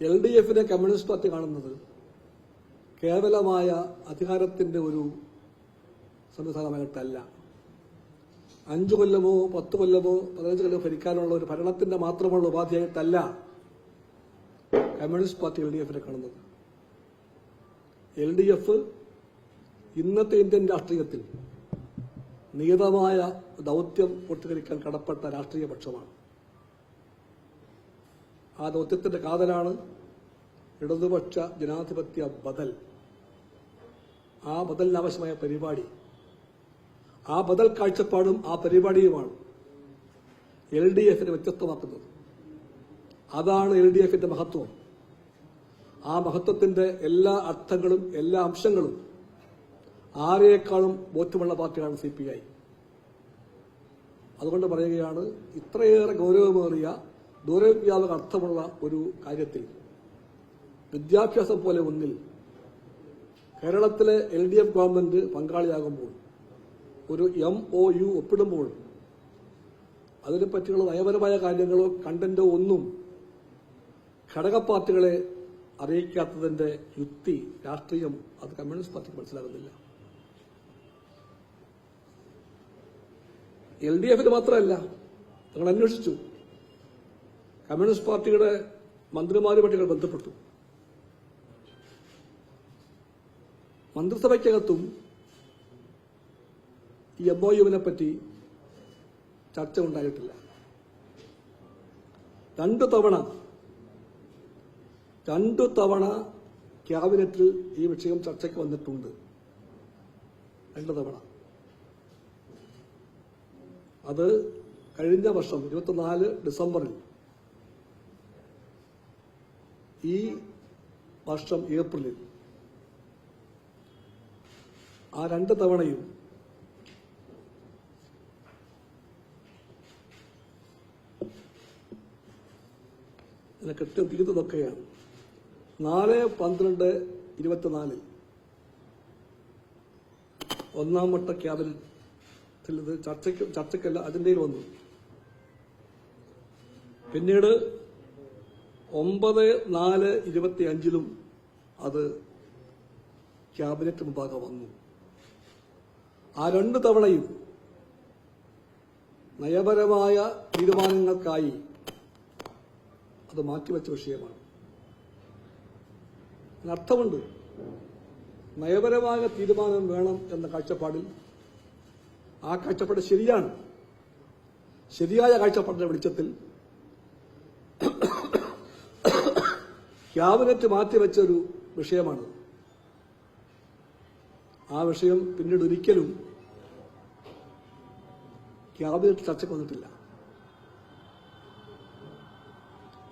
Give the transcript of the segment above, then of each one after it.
LDF-നെ communist party കാണുന്നത് കേവലമായ അധികാരത്തിന്റെ ഒരു സംവിധാനമായിട്ടല്ല, 5 കൊല്ലമോ 10 കൊല്ലമോ 15 കൊല്ലമോ ഭരിക്കാനുള്ള ഒരു ഭരണത്തിന്റെ മാത്രമുള്ള ഉപാധിയായിട്ടല്ല കമ്മ്യൂണിസ്റ്റ് പാർട്ടി LDF-നെ കാണുന്നത്. LDF ഇന്നത്തെ ഇന്ത്യൻ രാഷ്ട്രീയത്തിൽ നിയതമായ ദൌത്യം പൂർത്തീകരിക്കാൻ കടപ്പെട്ട രാഷ്ട്രീയ പക്ഷമാണ്. ആ ദൌത്യത്തിന്റെ കാതലാണ് ഇടതുപക്ഷ ജനാധിപത്യ ബദൽ. ആ ബദലിനാവശ്യമായ പരിപാടി, ആ ബദൽ കാഴ്ചപ്പാടും ആ പരിപാടിയുമാണ് LDF-നെ വ്യത്യസ്തമാക്കുന്നത്. അതാണ് LDF-ന്റെ മഹത്വം. ആ മഹത്വത്തിന്റെ എല്ലാ അർത്ഥങ്ങളും എല്ലാ അംശങ്ങളും ആരെക്കാളും ബോധ്യമുള്ള പാർട്ടിയാണ് CPI. അതുകൊണ്ട് പറയുകയാണ്, ഇത്രയേറെ ഗൌരവമേറിയ ദൂരവ്യാപക അർത്ഥമുള്ള ഒരു കാര്യത്തിൽ വിദ്യാഭ്യാസം പോലെ ഒന്നിൽ കേരളത്തിലെ LDF ഗവൺമെന്റ് പങ്കാളിയാകുമ്പോൾ, ഒരു MOU ഒപ്പിടുമ്പോൾ അതിനെപ്പറ്റിയുള്ള നയപരമായ കാര്യങ്ങളോ കണ്ടന്റോ ഒന്നും ഘടക പാർട്ടികളെ അറിയിക്കാത്തതിന്റെ യുക്തി, രാഷ്ട്രീയം അത് കമ്മ്യൂണിസ്റ്റ് പാർട്ടിക്ക് മനസ്സിലാകുന്നില്ല. LDF-ന് മാത്രമല്ല, ഞങ്ങൾ അന്വേഷിച്ചു, കമ്മ്യൂണിസ്റ്റ് പാർട്ടിയുടെ മന്ത്രിമാരുമായിട്ട് ഞങ്ങൾ ബന്ധപ്പെട്ടു. മന്ത്രിസഭയ്ക്കകത്തും ഈ MOU-വിനെ പറ്റി ചർച്ച ഉണ്ടായിട്ടില്ല. 2 തവണ ക്യാബിനറ്റിൽ ഈ വിഷയം ചർച്ചയ്ക്ക് വന്നിട്ടുണ്ട്. 2 തവണ. അത് കഴിഞ്ഞ വർഷം 24 ഡിസംബറിൽ, ഈ വർഷം ഏപ്രിലിൽ. ആ 2 തവണയും ഇതിനെ കൃത്യം തീർത്തതൊക്കെയാണ് 4/12/24 ഒന്നാം വട്ട ക്യാബിനറ്റിൽ ഇത് ചർച്ചയ്ക്കല്ല, അജണ്ടയിൽ വന്നു. പിന്നീട് 9/4/25 അത് ക്യാബിനറ്റ് മുമ്പാകെ വന്നു. ആ 2 തവണയും നയപരമായ തീരുമാനങ്ങൾക്കായി അത് മാറ്റിവെച്ച വിഷയമാണ്. അതിനർത്ഥമുണ്ട്, നയപരമായ തീരുമാനം വേണം എന്ന കാഴ്ചപ്പാടിൽ ആ കാഴ്ചപ്പാട് ശരിയാണ്. ശരിയായ കാഴ്ചപ്പാടിന്റെ വെളിച്ചത്തിൽ ക്യാബിനറ്റ് മാറ്റിവെച്ചൊരു വിഷയമാണ്. ആ വിഷയം പിന്നീട് ഒരിക്കലും ക്യാബിനറ്റ് ചർച്ചയ്ക്ക് വന്നിട്ടില്ല.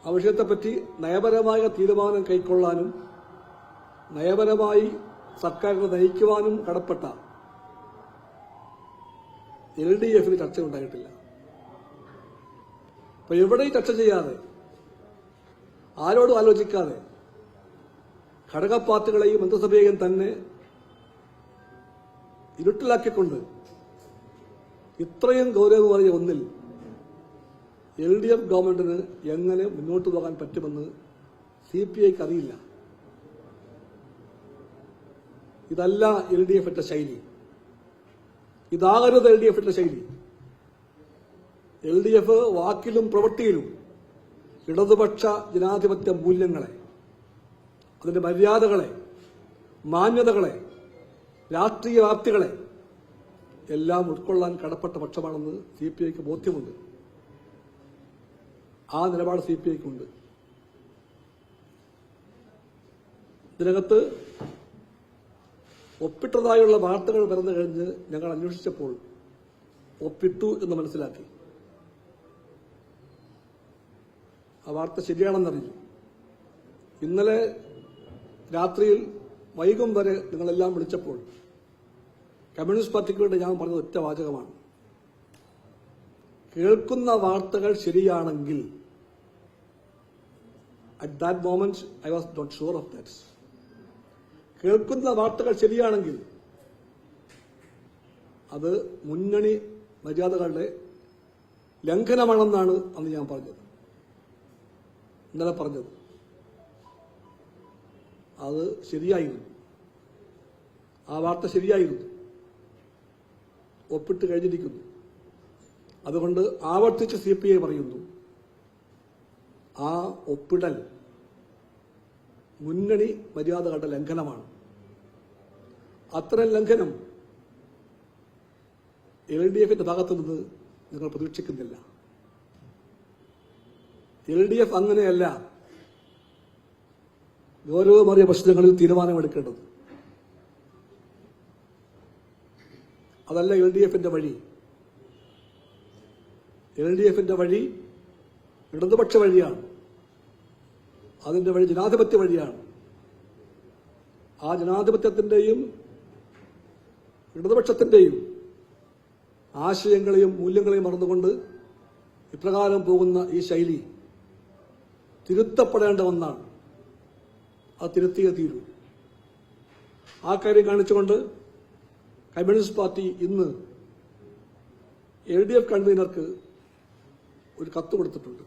ആ വിഷയത്തെപ്പറ്റി നയപരമായ തീരുമാനം കൈക്കൊള്ളാനും നയപരമായി സർക്കാരിനെ നയിക്കുവാനും കടപ്പെട്ട LDF-ന് ചർച്ച ഉണ്ടായിട്ടില്ല. അപ്പൊ എവിടെയും ചർച്ച ചെയ്യാതെ, ആരോടും ആലോചിക്കാതെ, ഘടക പാർട്ടികളെയും മന്ത്രിസഭയെയും തന്നെ ഇരുട്ടിലാക്കിക്കൊണ്ട് ഇത്രയും ഗൌരവമേറിയ ഒന്നിൽ LDF ഗവൺമെന്റിന് എങ്ങനെ മുന്നോട്ട് പോകാൻ പറ്റുമെന്ന് CPIക്ക് അറിയില്ല. ഇതല്ല LDF-ന്റെ ശൈലി. ഇതാകരുത് LDF-ന്റെ ശൈലി. LDF വാക്കിലും പ്രവൃത്തിയിലും ഇടതുപക്ഷ ജനാധിപത്യ മൂല്യങ്ങളെ, അതിന്റെ മര്യാദകളെ, മാന്യതകളെ, രാഷ്ട്രീയ വ്യാപ്തികളെ എല്ലാം ഉൾക്കൊള്ളാൻ കടപ്പെട്ട പക്ഷമാണെന്ന് CPIക്ക് ബോധ്യമുണ്ട്. ആ നിലപാട് CPIക്കുണ്ട്. ഇതിനകത്ത് ഒപ്പിട്ടതായുള്ള വാർത്തകൾ വരുന്നു കഴിഞ്ഞ് ഞങ്ങൾ അന്വേഷിച്ചപ്പോൾ ഒപ്പിട്ടു എന്ന് മനസ്സിലാക്കി. ആ വാർത്ത ശരിയാണെന്നറിഞ്ഞു. ഇന്നലെ രാത്രിയിൽ വൈകും വരെ നിങ്ങളെല്ലാം വിളിച്ചപ്പോൾ കമ്മ്യൂണിസ്റ്റ് പാർട്ടിക്ക് വേണ്ടി ഞാൻ പറഞ്ഞത് ഒറ്റ വാചകമാണ്: കേൾക്കുന്ന വാർത്തകൾ ശരിയാണെങ്കിൽ, at that moment I was not sure of that. കേൾക്കുന്ന വാർത്തകൾ ശരിയാണെങ്കിൽ അത് മുന്നണി മര്യാദകളുടെ ലംഘനമാണെന്നാണ് അന്ന് ഞാൻ പറഞ്ഞത്, ഇന്നലെ പറഞ്ഞത്. അത് ശരിയായിരുന്നു, ആ വാർത്ത ശരിയായിരുന്നു, ഒപ്പിട്ട് കഴിഞ്ഞിരിക്കുന്നു. അതുകൊണ്ട് ആവർത്തിച്ച് CPI പറയുന്നു, ആ ഒപ്പിടൽ മുന്നണി മര്യാദകളുടെ ലംഘനമാണ്. അത്തരം ലംഘനം LDFന്റെ ഭാഗത്തു നിന്ന് ഞങ്ങൾ പ്രതീക്ഷിക്കുന്നില്ല. LDF അങ്ങനെയല്ല ഗൗരവമേറിയ പ്രശ്നങ്ങളിൽ തീരുമാനമെടുക്കേണ്ടത്. അതല്ല LDFന്റെ വഴി. LDFന്റെ വഴി ഇടതുപക്ഷ വഴിയാണ്. അതിന്റെ വഴി ജനാധിപത്യ വഴിയാണ്. ആ ജനാധിപത്യത്തിന്റെയും ഇടതുപക്ഷത്തിന്റെയും ആശയങ്ങളെയും മൂല്യങ്ങളെയും മറന്നുകൊണ്ട് ഇപ്രകാരം പോകുന്ന ഈ ശൈലി തിരുത്തപ്പെടേണ്ട ഒന്നാണ്. അത് തിരുത്തിയേ തീരൂ. ആ കാര്യം കാണിച്ചുകൊണ്ട് കമ്മ്യൂണിസ്റ്റ് പാർട്ടി ഇന്ന് LDF കൺവീനർക്ക് ഒരു കത്ത് കൊടുത്തിട്ടുണ്ട്.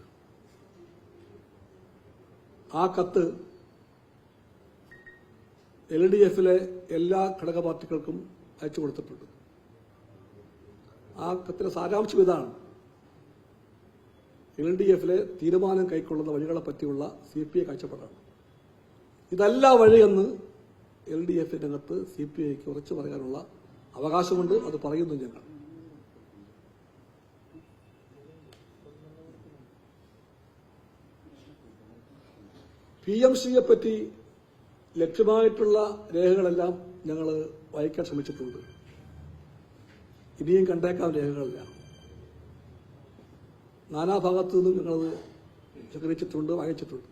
ആ കത്ത് LDFലെ എല്ലാ ഘടക പാർട്ടികൾക്കും അയച്ചു കൊടുത്തിട്ടുണ്ട്. ആ കത്തിലെ സാരാംശം ഇതാണ്: LDFലെ തീരുമാനം കൈക്കൊള്ളുന്ന വഴികളെ പറ്റിയുള്ള CPI കാഴ്ചപ്പാടാണ്. ഇതല്ല വഴിയെന്ന് LDFന്റെ അകത്ത് CPIക്ക് ഉറച്ചു പറയാനുള്ള അവകാശമുണ്ട്. അത് പറയുന്നു ഞങ്ങൾ. PMCയെ പറ്റി ലഭ്യമായിട്ടുള്ള രേഖകളെല്ലാം ഞങ്ങൾ വായിക്കാൻ ശ്രമിച്ചിട്ടുണ്ട്. ഇനിയും കണ്ടേക്കാൻ രേഖകളില്ല. നാനാഭാഗത്തു നിന്നും ഞങ്ങളത് ശേഖരിച്ചിട്ടുണ്ട്, വായിച്ചിട്ടുണ്ട്.